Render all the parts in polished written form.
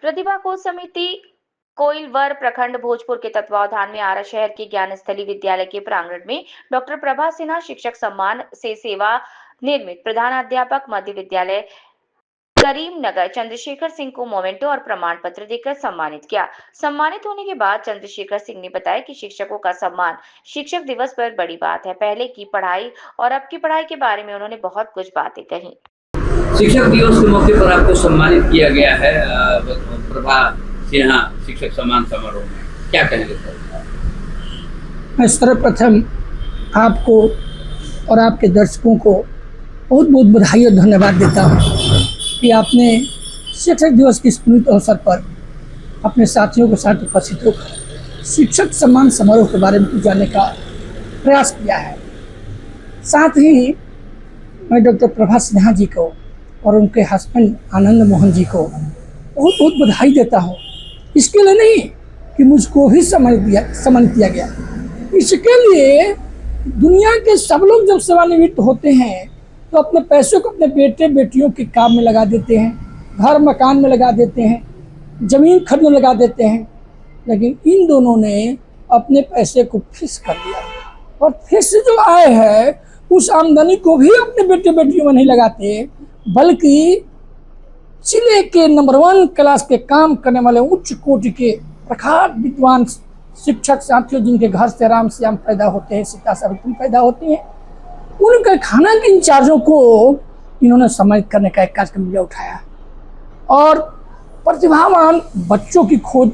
प्रतिभा खोज समिति कोइलवर प्रखंड भोजपुर के तत्वावधान में आरा शहर के ज्ञानस्थली विद्यालय के प्रांगण में डॉक्टर प्रभा सिन्हा शिक्षक सम्मान से सेवा निर्मित प्रधानाध्यापक मध्य विद्यालय करीमनगर चंद्रशेखर सिंह को मोमेंटो और प्रमाण पत्र देकर सम्मानित किया। सम्मानित होने के बाद चंद्रशेखर सिंह ने बताया कि शिक्षकों का सम्मान शिक्षक दिवस पर बड़ी बात है। पहले की पढ़ाई और अब की पढ़ाई के बारे में उन्होंने बहुत कुछ बातें कही। शिक्षक दिवस के मौके पर आपको सम्मानित किया गया है प्रभा सिन्हा शिक्षक सम्मान समारोह में, क्या कहेंगे सर? मैं सर्वप्रथम आपको और आपके दर्शकों को बहुत बहुत बधाई और धन्यवाद देता हूँ कि आपने शिक्षक दिवस के स्मृति अवसर पर अपने साथियों के साथ उपस्थित होकर शिक्षक सम्मान समारोह के बारे में कुछ जानने का प्रयास किया है। साथ ही मैं डॉक्टर प्रभा सिन्हा जी को और उनके हस्बैंड आनंद मोहन जी को बहुत बहुत बधाई देता हूँ। इसके लिए नहीं कि मुझको भी सम्मानित किया गया, इसके लिए दुनिया के सब लोग जब सेवानिवृत्त होते हैं तो अपने पैसों को अपने बेटे बेटियों के काम में लगा देते हैं, घर मकान में लगा देते हैं, ज़मीन खरीदने लगा देते हैं, लेकिन इन दोनों ने अपने पैसे को फिक्स कर दिया और फिक्स जो आए हैं उस आमदनी को भी अपने बेटे बेटियों में नहीं लगाते, बल्कि जिले के नंबर 1 क्लास के काम करने वाले उच्च कोटि के प्रखर विद्वान शिक्षक साथियों जिनके घर से राम श्याम पैदा होते हैं, सीता सावित्री पैदा होती हैं, उनके खाना के इंचार्जों को इन्होंने सम्मानित करने का एक कार्यक्रम लिया उठाया और प्रतिभावान बच्चों की खोज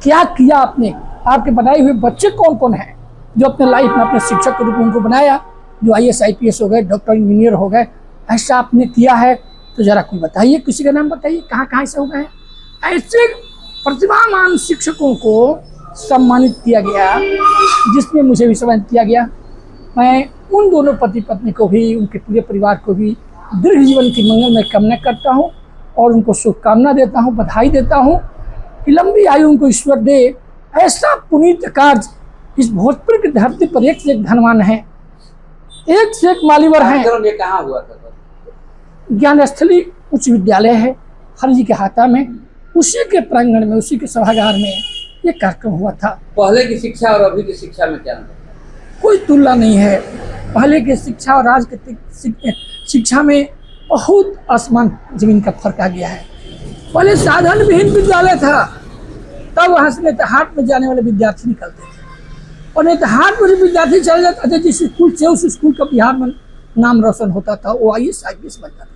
क्या किया आपने, आपके बनाए हुए बच्चे कौन कौन हैं जो अपने लाइफ में अपने शिक्षक के रूप में उनको बनाया, जो IAS IPS हो गए, डॉक्टर इंजीनियर हो गए, ऐसा आपने किया है तो जरा कोई बताइए, किसी का नाम बताइए कहाँ कहाँ से हो गए। ऐसे प्रतिभावान शिक्षकों को सम्मानित किया गया जिसमें मुझे भी सम्मानित किया गया। मैं उन दोनों पति पत्नी को भी, उनके पूरे परिवार को भी दीर्घ जीवन की मंगल में कामना करता हूँ और उनको शुभकामना देता हूँ, बधाई देता हूँ कि लंबी आयु उनको ईश्वर दे। ऐसा पुनीत कार्य इस भोजपुर की धरती पर एक से एक धनवान है, एक से एक मालीवर हैं। कहाँ हुआ था? ज्ञानस्थली उच्च विद्यालय है हरि जी के हाथा में, उसी के प्रांगण में, उसी के सभागार में ये कार्यक्रम हुआ था। पहले की शिक्षा और अभी की शिक्षा में क्या अंतर? कोई तुलना नहीं है। पहले की शिक्षा और आज की शिक्षा में बहुत आसमान जमीन का फर्क आ गया है। पहले साधन विहीन विद्यालय था, तब वहाँ से नेतहाट में जाने वाले विद्यार्थी निकलते थे और नेतहाट में जो विद्यार्थी चले जाते थे जिस स्कूल से, उस स्कूल का बिहार में नाम रोशन होता था, वो IAS IPS बन जाता था।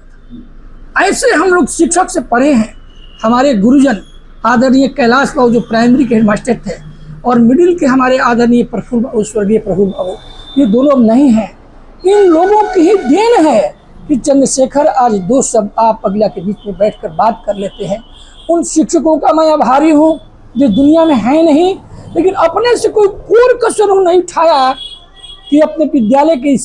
ऐसे हम लोग शिक्षक से पढ़े हैं। हमारे गुरुजन आदरणीय कैलाश बाबू जो प्राइमरी के हेडमास्टर थे और मिडिल के हमारे आदरणीय प्रफुल्ल बाबू, स्वर्गीय प्रफुल्ल बाबू, ये दोनों नहीं हैं। इन लोगों की ही देन है कि चंद्रशेखर आज 2 शब्द आप अगला के बीच में बैठकर बात कर लेते हैं। उन शिक्षकों का मैं आभारी हूँ जो दुनिया में है नहीं, लेकिन अपने से कोई कोर कसर नहीं उठाया कि अपने विद्यालय के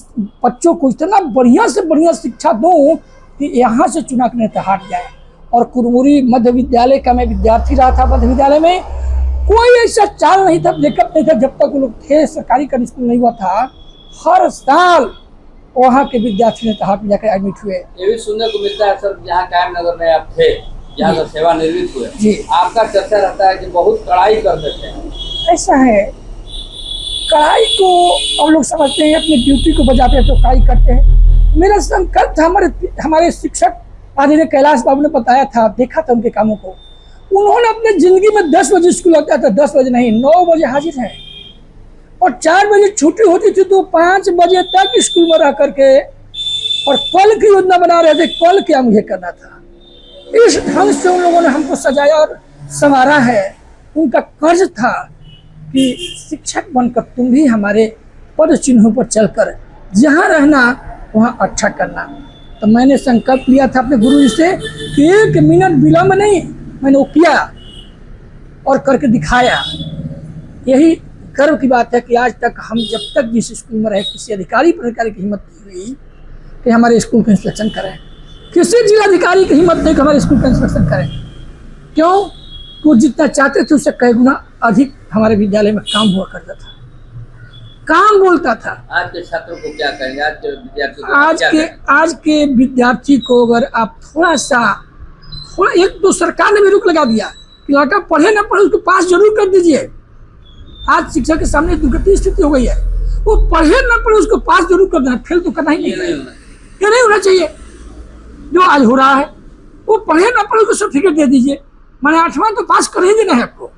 बच्चों को इतना बढ़िया से बढ़िया शिक्षा दूँ कि यहाँ से चुना कर नेतहाट जाए। और कुरमुरी मध्य विद्यालय का मैं विद्यार्थी रहा था। मध्य विद्यालय में कोई ऐसा चाल नहीं था, ब्रेकअप नहीं था, जब तक वो लोग थे, सरकारी का स्कूल नहीं हुआ था। हर साल वहाँ के विद्यार्थी नेतहाट में जाकर एडमिट हुए। ये भी सुनने को मिलता है सर, जहाँ कायम नगर में आप थे, जहाँ से सेवानिवृत्त हुए जी, आपका चर्चा रहता है कि बहुत कड़ाई कर देते हैं। ऐसा है, कड़ाई को हम लोग समझते हैं, अपनी ड्यूटी को बजाते हैं तो कड़ाई करते हैं। मेरा संकल्प था, हमारे शिक्षक आदरणीय कैलाश बाबू ने बताया था, देखा था उनके कामों को। उन्होंने अपने जिंदगी में 10 बजे स्कूल आता था, 10 बजे नहीं 9 बजे हाजिर है और 4 बजे छुट्टी होती थी तो 5 बजे तक स्कूल में रह करके और कल की योजना बना रहे थे, कल क्या मुझे करना था। इस ढंग से उन लोगों ने हमको सजाया और संवारा है। उनका कर्ज था कि शिक्षक बनकर तुम भी हमारे पद चिन्हों पर चलकर जहाँ रहना वहाँ अच्छा करना। तो मैंने संकल्प लिया था अपने गुरु जी से कि 1 मिनट विलम्ब नहीं, मैंने वो किया और करके दिखाया। यही गर्व की बात है कि आज तक हम जब तक जिस स्कूल में रहे, किसी अधिकारी प्राधिकारी की हिम्मत नहीं हुई कि हमारे स्कूल का इंस्पेक्शन करें, किसी जिलाधिकारी की हिम्मत नहीं कि हमारे स्कूल का इंस्पेक्शन करें। क्यों? वो जितना चाहते थे उससे कई गुना अधिक हमारे विद्यालय में काम हुआ करता था। काम बोलता था। आज के छात्रों को क्या कहेंगे, आज के विद्यार्थियों को क्या कहेंगे? आज के विद्यार्थी को अगर आप थोड़ा एक तो सरकार ने भी रोक लगा दिया कि लड़का पढ़े ना पढ़े उसको पास जरूर कर दीजिए। आज शिक्षा के सामने दुर्गति स्थिति हो गई है, वो पढ़े ना पढ़े उसको पास जरूर कर देना, फेल तो करना ही नहीं है। ये नहीं होना चाहिए जो आज हो रहा है। वो पढ़े ना पढ़े उसको सर्टिफिकेट दे दीजिए, मैंने 8वां तो पास कर ही देना है आपको,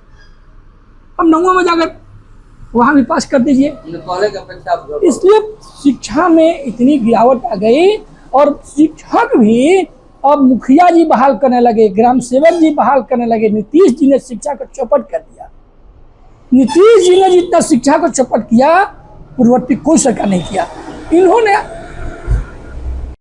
अब 9वां में जाकर वहाँ भी पास कर दीजिए। इसलिए शिक्षा में इतनी गिरावट आ गई और शिक्षक भी अब मुखिया जी बहाल करने लगे, ग्राम सेवक जी बहाल करने लगे। नीतीश जी ने शिक्षा को चौपट कर दिया। नीतीश जी ने जितना शिक्षा को चौपट किया पूर्ववर्ती कोई सरकार नहीं किया। इन्होंने